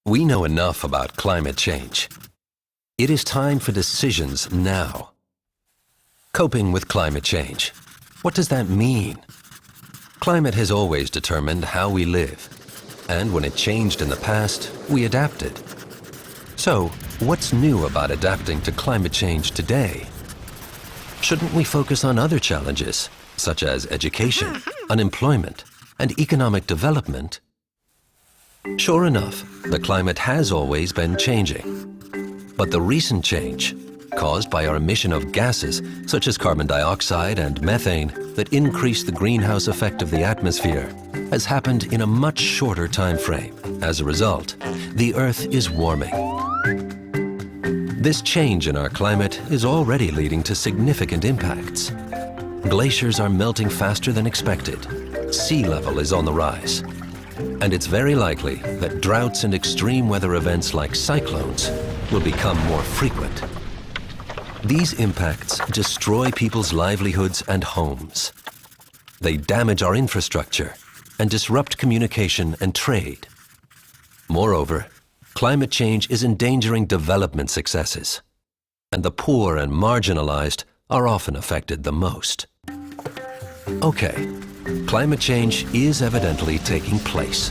We know enough about climate change. It is time for decisions now. Coping with climate change. What does that mean? Climate has always determined how we live, and when it changed in the past, we adapted. So, what's new about adapting to climate change today? Shouldn't we focus on other challenges, such as education, unemployment, and economic development? Sure enough, the climate has always been changing. But the recent change, caused by our emission of gases such as carbon dioxide and methane that increase the greenhouse effect of the atmosphere, has happened in a much shorter time frame. As a result, the Earth is warming. This change in our climate is already leading to significant impacts. Glaciers are melting faster than expected. Sea level is on the rise. And it's very likely that droughts and extreme weather events like cyclones will become more frequent. These impacts destroy people's livelihoods and homes. They damage our infrastructure and disrupt communication and trade. Moreover, climate change is endangering development successes, and the poor and marginalized are often affected the most. Okay, climate change is evidently taking place.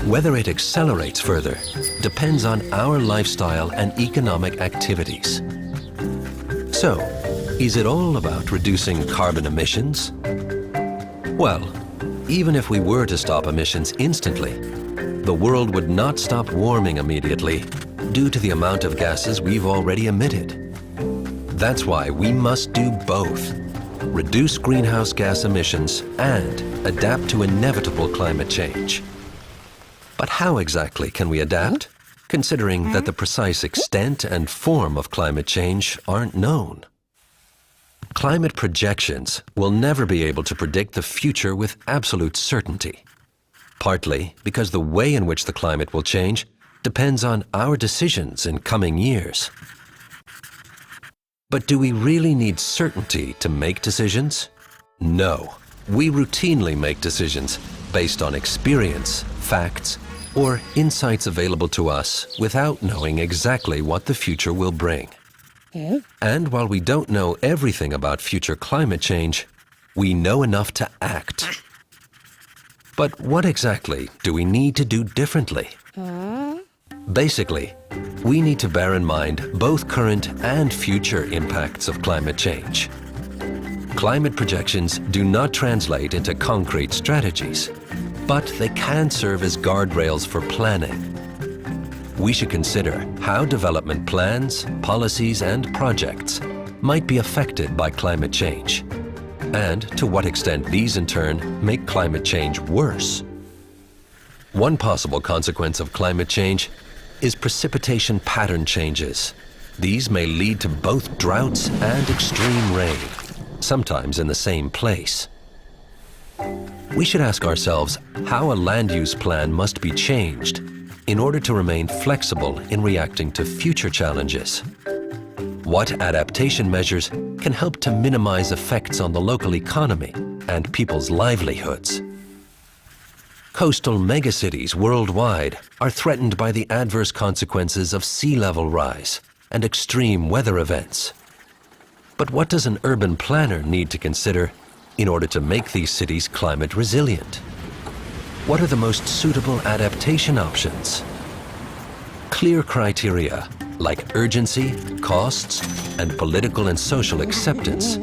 Whether it accelerates further depends on our lifestyle and economic activities. So, is it all about reducing carbon emissions? Well, even if we were to stop emissions instantly, the world would not stop warming immediately due to the amount of gases we've already emitted. That's why we must do both: reduce greenhouse gas emissions and adapt to inevitable climate change. But how exactly can we adapt, considering that the precise extent and form of climate change aren't known? Climate projections will never be able to predict the future with absolute certainty, partly because the way in which the climate will change depends on our decisions in coming years. But do we really need certainty to make decisions? No. We routinely make decisions based on experience, facts, or insights available to us without knowing exactly what the future will bring. And while we don't know everything about future climate change, we know enough to act. But what exactly do we need to do differently? Basically, we need to bear in mind both current and future impacts of climate change. Climate projections do not translate into concrete strategies, but they can serve as guardrails for planning. We should consider how development plans, policies, and projects might be affected by climate change, and to what extent these in turn make climate change worse. One possible consequence of climate change is precipitation pattern changes. These may lead to both droughts and extreme rain, sometimes in the same place. We should ask ourselves how a land use plan must be changed in order to remain flexible in reacting to future challenges. What adaptation measures can help to minimize effects on the local economy and people's livelihoods? Coastal megacities worldwide are threatened by the adverse consequences of sea level rise and extreme weather events. But what does an urban planner need to consider in order to make these cities climate resilient? What are the most suitable adaptation options? Clear criteria like urgency, costs, and political and social acceptance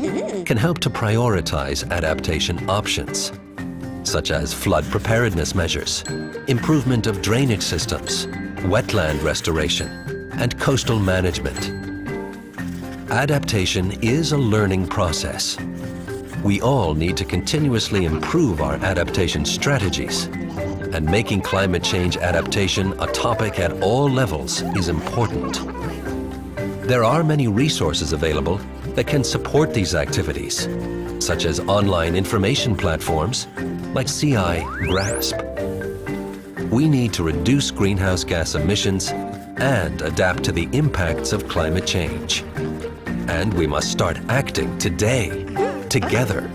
can help to prioritize adaptation options, such as flood preparedness measures, improvement of drainage systems, wetland restoration, and coastal management. Adaptation is a learning process. We all need to continuously improve our adaptation strategies, and making climate change adaptation a topic at all levels is important. There are many resources available that can support these activities, such as online information platforms like CI Grasp. We need to reduce greenhouse gas emissions and adapt to the impacts of climate change. And we must start acting today, together.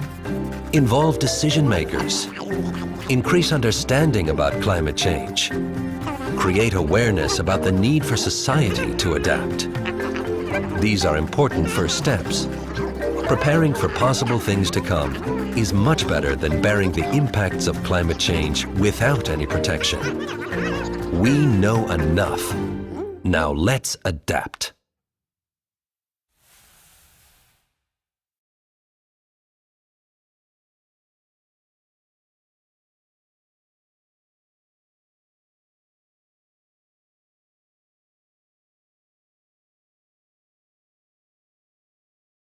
Involve decision makers. Increase understanding about climate change. create awareness about the need for society to adapt. These are important first steps. Preparing for possible things to come is much better than bearing the impacts of climate change without any protection. We know enough. Now let's adapt.